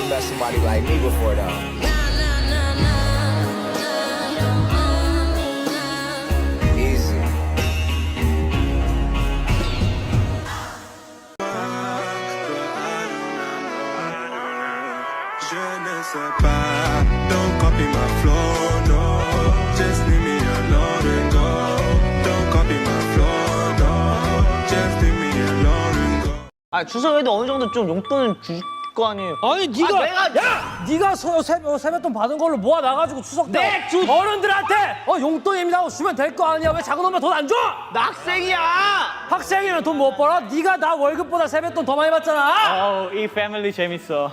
met somebody like me before, though. Easy. Don't copy my flow, no. Just leave me alone and go. Don't copy my flow, no. Just leave me alone and go. 아 추석에도 어느 정도 좀 용돈은 줄 거 아니에요. 아니 네가 네가 세뱃돈 받은 걸로 모아 놔가지고 추석 때 어른들한테 용돈입니다 하고 주면 될 거 아니야. 왜 작은 엄마 돈 안 줘? 나 학생이야. 학생이면 돈 못 벌어? 네가 나 월급보다 세뱃돈 더 많이 받잖아. 이 패밀리 재밌어.